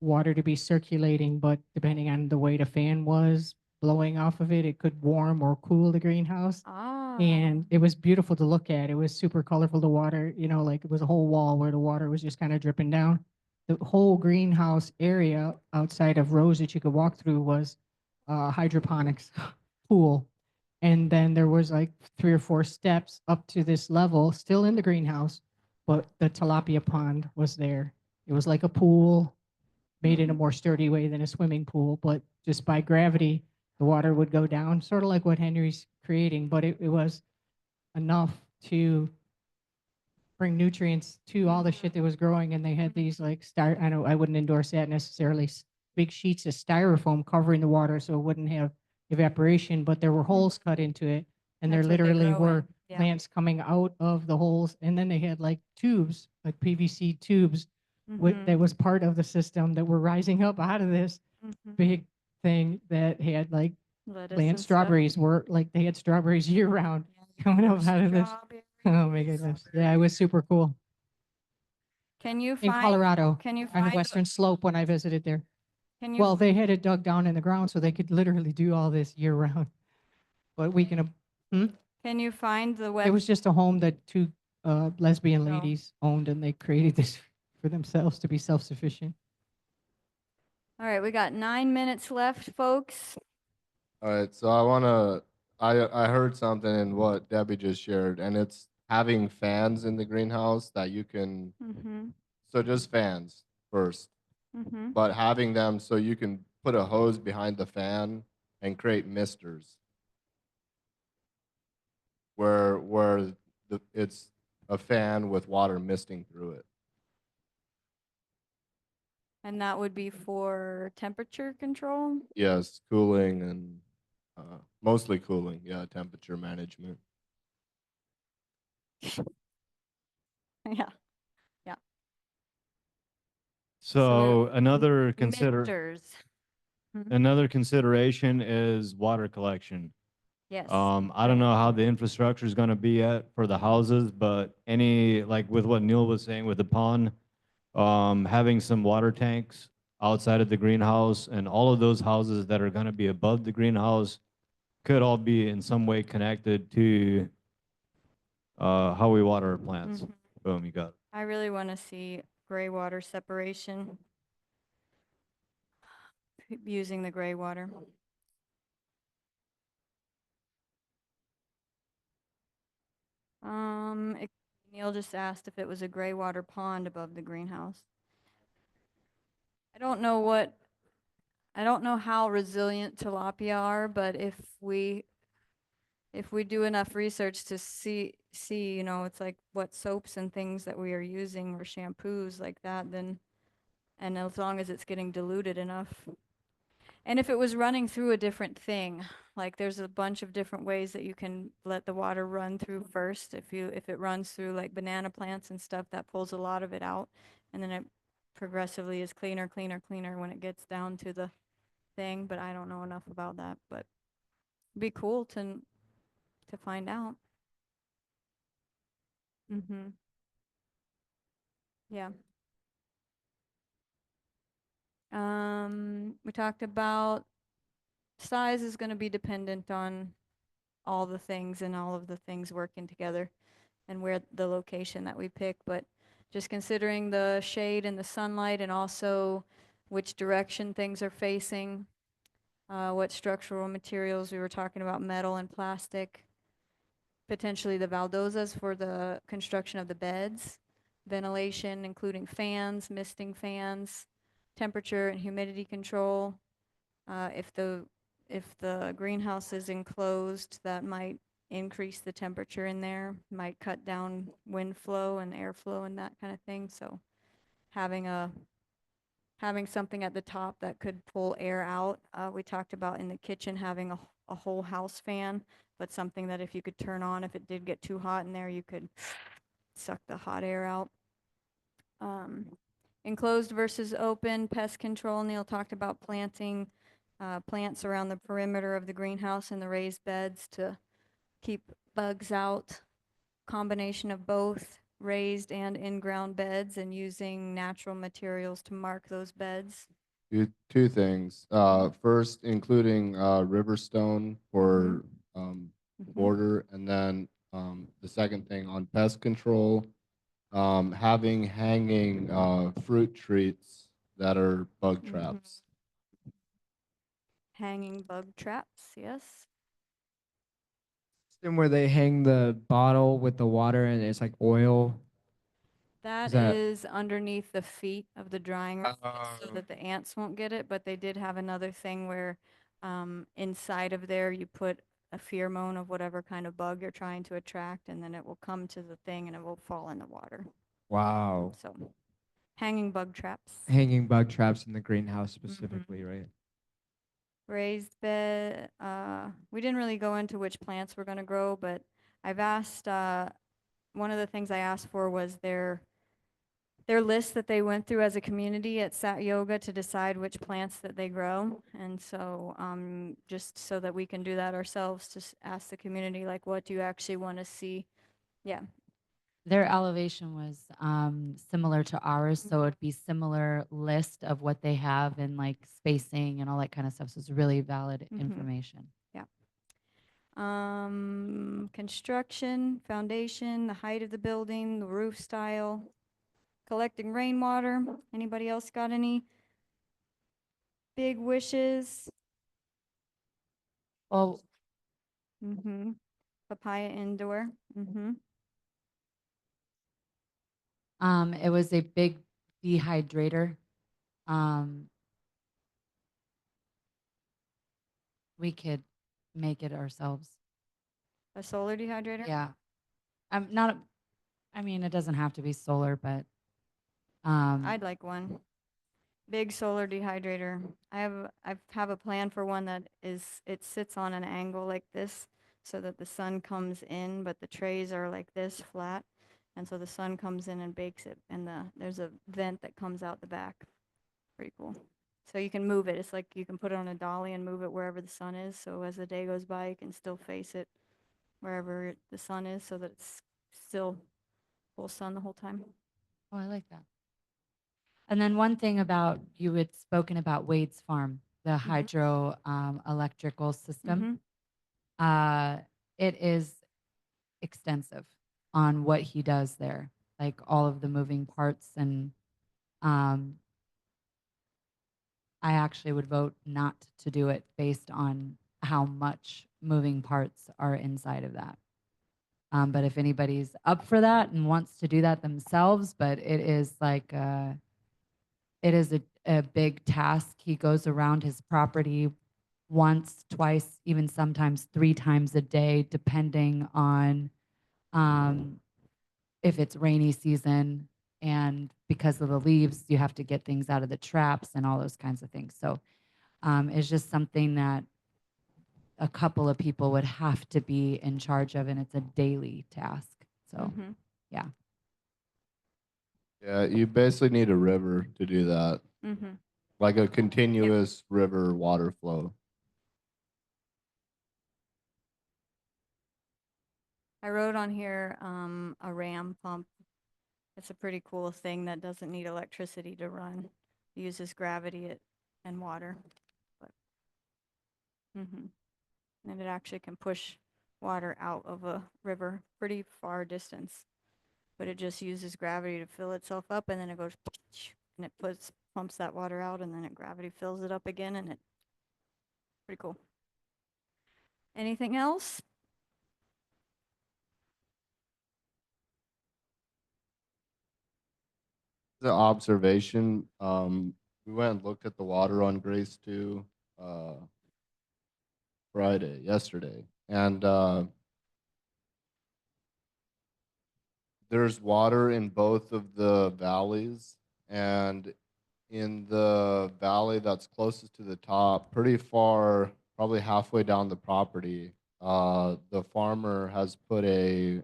[SPEAKER 6] water to be circulating, but depending on the way the fan was blowing off of it, it could warm or cool the greenhouse.
[SPEAKER 1] Ah.
[SPEAKER 6] And it was beautiful to look at. It was super colorful, the water, like it was a whole wall where the water was just kind of dripping down. The whole greenhouse area outside of rows that you could walk through was hydroponics pool. And then there was like 3 or 4 steps up to this level, still in the greenhouse, but the tilapia pond was there. It was like a pool made in a more sturdy way than a swimming pool, but just by gravity, the water would go down, sort of like what Henry's creating, but it was enough to bring nutrients to all the shit that was growing. And they had these like I know I wouldn't endorse that necessarily, big sheets of styrofoam covering the water so it wouldn't have evaporation, but there were holes cut into it, and there
[SPEAKER 1] That's what they
[SPEAKER 6] literally
[SPEAKER 1] grow
[SPEAKER 6] were
[SPEAKER 1] in. Yeah.
[SPEAKER 6] plants coming out of the holes. And then they had like tubes, like PVC tubes, that was part of the system that were rising up out of this
[SPEAKER 1] Mhm.
[SPEAKER 6] big thing that had like
[SPEAKER 1] Lettuce
[SPEAKER 6] plant
[SPEAKER 1] and stuff.
[SPEAKER 6] strawberries were like they had strawberries year round coming up out of this. Oh my goodness. Yeah, it was super cool.
[SPEAKER 1] Can you
[SPEAKER 6] In
[SPEAKER 1] find,
[SPEAKER 6] Colorado,
[SPEAKER 1] can you
[SPEAKER 6] on
[SPEAKER 1] find,
[SPEAKER 6] the western slope when I visited there.
[SPEAKER 1] can you,
[SPEAKER 6] Well, they had it dug down in the ground so they could literally do all this year round. But we can,
[SPEAKER 1] can you find the
[SPEAKER 6] it
[SPEAKER 1] web?
[SPEAKER 6] was just a home that 2 lesbian
[SPEAKER 1] No.
[SPEAKER 6] ladies owned, and they created this for themselves to be self-sufficient.
[SPEAKER 1] All right, we got 9 minutes left, folks.
[SPEAKER 5] All right, so I heard something in what Debbie just shared, and it's having fans in the greenhouse that you can,
[SPEAKER 1] Mm-hmm,
[SPEAKER 5] so just fans first,
[SPEAKER 1] mm-hmm.
[SPEAKER 5] but having them so you can put a hose behind the fan and create misters where it's a fan with water misting through it.
[SPEAKER 1] And that would be for temperature control?
[SPEAKER 5] Yes, cooling and mostly cooling. Yeah, temperature management.
[SPEAKER 1] Yeah.
[SPEAKER 4] So another
[SPEAKER 1] Misters.
[SPEAKER 4] another consideration is water collection.
[SPEAKER 1] Yes.
[SPEAKER 4] I don't know how the infrastructure is going to be for the houses, but like with what Neil was saying with the pond, having some water tanks outside of the greenhouse, and all of those houses that are going to be above the greenhouse could all be in some way connected to how we water our plants.
[SPEAKER 1] Mhm.
[SPEAKER 4] Boom, you got it.
[SPEAKER 1] I really want to see gray water separation using the gray water. Neil just asked if it was a gray water pond above the greenhouse. I don't know how resilient tilapia are, but if we do enough research to see, it's like what soaps and things that we are using or shampoos like that, then, and as long as it's getting diluted enough. And if it was running through a different thing, like there's a bunch of different ways that you can let the water run through first. If it runs through like banana plants and stuff, that pulls a lot of it out, and then it progressively is cleaner, cleaner, cleaner when it gets down to the thing. But I don't know enough about that. But it'd be cool to find out. Mhm. Yeah. We talked about size is going to be dependent on all the things and all of the things working together and where the location that we pick, but just considering the shade and the sunlight and also which direction things are facing, what structural materials we were talking about, metal and plastic, potentially the baldosas for the construction of the beds, ventilation, including fans, misting fans, temperature and humidity control. If the greenhouse is enclosed, that might increase the temperature in there, might cut down wind flow and airflow and that kind of thing. So having something at the top that could pull air out. We talked about in the kitchen having a whole house fan, but something that if you could turn on, if it did get too hot in there, you could suck the hot air out. Enclosed versus open, pest control. Neil talked about planting plants around the perimeter of the greenhouse and the raised beds to keep bugs out. Combination of both raised and in-ground beds and using natural materials to mark those beds.
[SPEAKER 5] Two things. First, including Riverstone for
[SPEAKER 1] Mhm.
[SPEAKER 5] border, and then the second thing on pest control, having hanging fruit treats that are bug
[SPEAKER 1] Mhm.
[SPEAKER 5] traps.
[SPEAKER 1] Hanging bug traps, yes.
[SPEAKER 2] And where they hang the bottle with the water and it's like oil.
[SPEAKER 1] That
[SPEAKER 2] that-
[SPEAKER 1] is underneath the feet of the drying rack so that the ants won't get it, but they did have another thing where inside of there you put a pheromone of whatever kind of bug you're trying to attract, and then it will come to the thing and it will fall in the water.
[SPEAKER 2] Wow.
[SPEAKER 1] So hanging bug traps.
[SPEAKER 2] Hanging bug traps in the greenhouse specifically, right?
[SPEAKER 1] Raised bed, we didn't really go into which plants we're gonna grow, but I've asked, one of the things I asked for was their list that they went through as a community at Sat Yoga to decide which plants that they grow. And so, just so that we can do that ourselves, to ask the community, like, what do you actually want to see? Yeah.
[SPEAKER 7] Their elevation was similar to ours, so it'd be similar list of what they have and like spacing and all that kind of stuff. So it's really valid
[SPEAKER 1] Mhm.
[SPEAKER 7] information.
[SPEAKER 1] Construction, foundation, the height of the building, the roof style, collecting rainwater. Anybody else got any big wishes?
[SPEAKER 7] Well,
[SPEAKER 1] Mm-hmm. Papaya indoor. Mm-hmm.
[SPEAKER 7] it was a big dehydrator. Um, we could make it ourselves.
[SPEAKER 1] A solar dehydrator?
[SPEAKER 7] Yeah. I'm not, I mean, it doesn't have to be solar, but,
[SPEAKER 1] I'd like one. Big solar dehydrator. I have a plan for one that it sits on an angle like this so that the sun comes in, but the trays are like this flat. And so the sun comes in and bakes it, and there's a vent that comes out the back. Pretty cool. So you can move it. It's like you can put it on a dolly and move it wherever the sun is. So as the day goes by, you can still face it wherever the sun is so that it's still full sun the whole time.
[SPEAKER 7] oh, I like that. And then one thing about, you had spoken about Wade's farm, the hydro electrical system. It is extensive on what he does there, like all of the moving parts. And I actually would vote not to do it based on how much moving parts are inside of that. But if anybody's up for that and wants to do that themselves, but it is like, it is a big task. He goes around his property once, twice, even sometimes 3 times a day, depending on if it's rainy season. And because of the leaves, you have to get things out of the traps and all those kinds of things. So it's just something that a couple of people would have to be in charge of, and it's a daily task. So yeah.
[SPEAKER 5] Yeah, you basically need a river to do that, like a continuous river water flow.
[SPEAKER 1] I wrote on here a ram pump. It's a pretty cool thing that doesn't need electricity to run. It uses gravity and water. But, and it actually can push water out of a river pretty far distance. But it just uses gravity to fill itself up, and then it goes and it pumps that water out, and then gravity fills it up again, and it's pretty cool. Anything else?
[SPEAKER 5] The observation, we went and looked at the water on Grace 2 yesterday, and there's water in both of the valleys, and in the valley that's closest to the top, pretty far, probably halfway down the property, the farmer has put a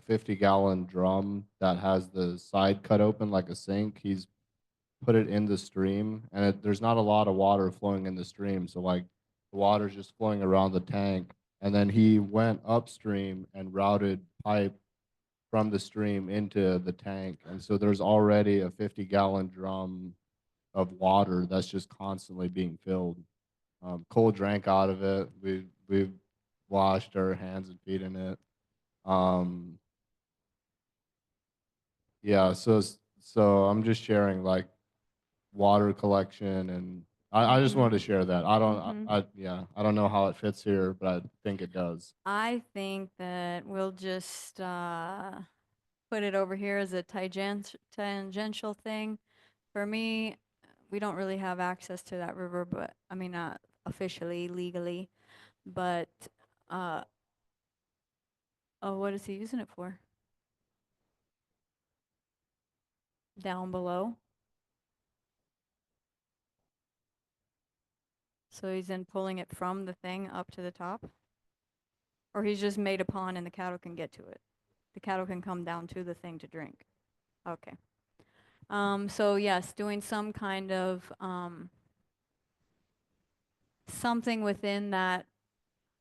[SPEAKER 5] 50-gallon drum that has the side cut open like a sink. He's put it in the stream, and there's not a lot of water flowing in the stream, so like the water's just flowing around the tank. And then he went upstream and routed pipe from the stream into the tank, and so there's already a 50-gallon drum of water that's just constantly being filled. Cole drank out of it. We washed our hands and feet in it. Yeah, so I'm just sharing like water collection, and I just wanted to share that. I don't I don't know how it fits here, but I think it does.
[SPEAKER 1] I think that we'll just put it over here as a tangential thing. For me, we don't really have access to that river, but I mean, not officially, legally, but oh, what is he using it for? Down below. So he's then pulling it from the thing up to the top? Or he's just made a pond and the cattle can get to it? The cattle can come down to the thing to drink. Okay. So yes, doing some kind of something within that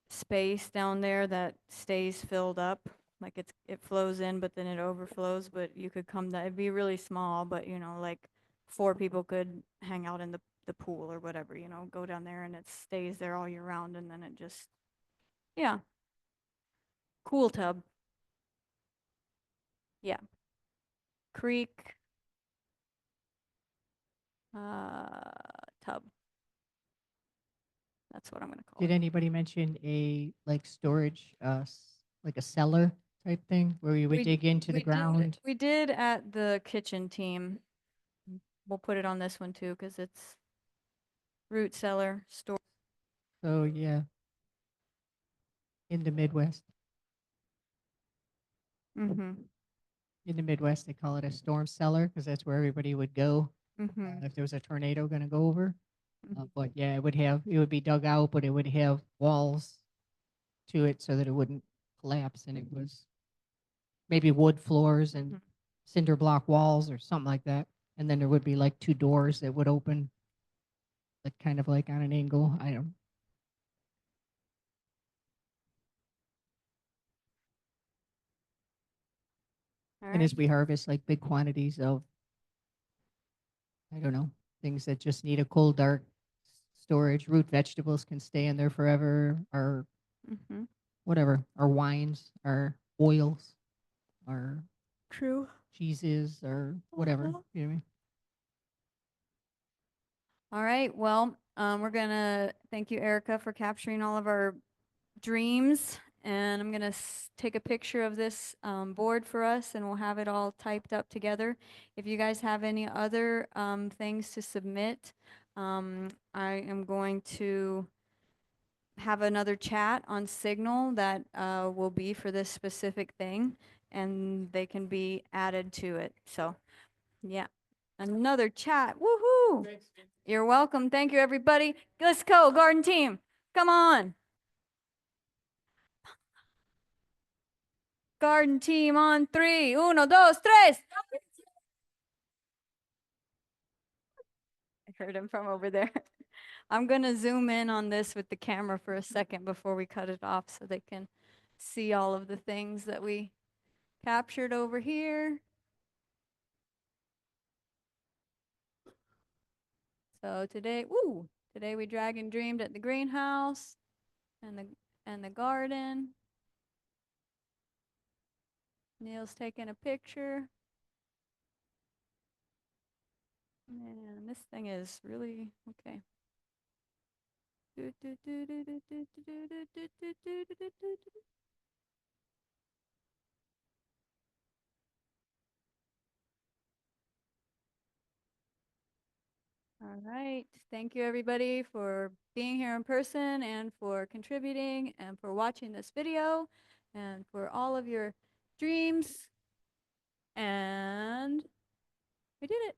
[SPEAKER 1] space down there that stays filled up. Like it flows in, but then it overflows. But you could come down. It'd be really small, but like 4 people could hang out in the pool or whatever. Go down there and it stays there all year round, and then it just cool tub. Yeah. Creek, tub. That's what I'm gonna call
[SPEAKER 6] Did
[SPEAKER 1] it.
[SPEAKER 6] anybody mention a like storage, like a cellar type thing where you would
[SPEAKER 1] We-
[SPEAKER 6] dig into the ground?
[SPEAKER 1] We did at the kitchen team. We'll put it on this one too, because it's root cellar store.
[SPEAKER 6] So yeah, in the Midwest,
[SPEAKER 1] Mm-hmm.
[SPEAKER 6] in the Midwest, they call it a storm cellar because that's where everybody would go
[SPEAKER 1] Mm-hmm.
[SPEAKER 6] if there was a tornado going to go over.
[SPEAKER 1] Mhm.
[SPEAKER 6] But yeah, it would be dug out, but it would have walls to it so that it wouldn't collapse, and it was maybe wood floors and
[SPEAKER 1] Mhm.
[SPEAKER 6] cinder block walls or something like that. And then there would be like two doors that would open, like kind of like on an angle. I don't.
[SPEAKER 1] All
[SPEAKER 6] And as
[SPEAKER 1] right.
[SPEAKER 6] we harvest like big quantities of, I don't know, things that just need a cold, dark storage, root vegetables can stay in there forever, or
[SPEAKER 1] Mm-hmm.
[SPEAKER 6] whatever, our wines, our oils, our
[SPEAKER 1] True.
[SPEAKER 6] cheeses, or whatever.
[SPEAKER 1] Uh-huh.
[SPEAKER 6] You know what I mean?
[SPEAKER 1] All right. Well, we're gonna thank you, Erica, for capturing all of our dreams. And I'm gonna take a picture of this board for us, and we'll have it all typed up together. If you guys have any other things to submit, I am going to have another chat on Signal that will be for this specific thing, and they can be added to it. So, yeah, another chat. Woohoo! You're welcome. Thank you, everybody. Let's go, garden team. Come on. Garden team on 3. 1, 2, 3. I heard him from over there. I'm going to zoom in on this with the camera for a second before we cut it off so they can see all of the things that we captured over here. So today we dragon dreamed at the greenhouse and the garden. Neil's taking a picture. Man, this thing is really okay. All right. Thank you, everybody, for being here in person and for contributing and for watching this video and for all of your dreams. And we did it.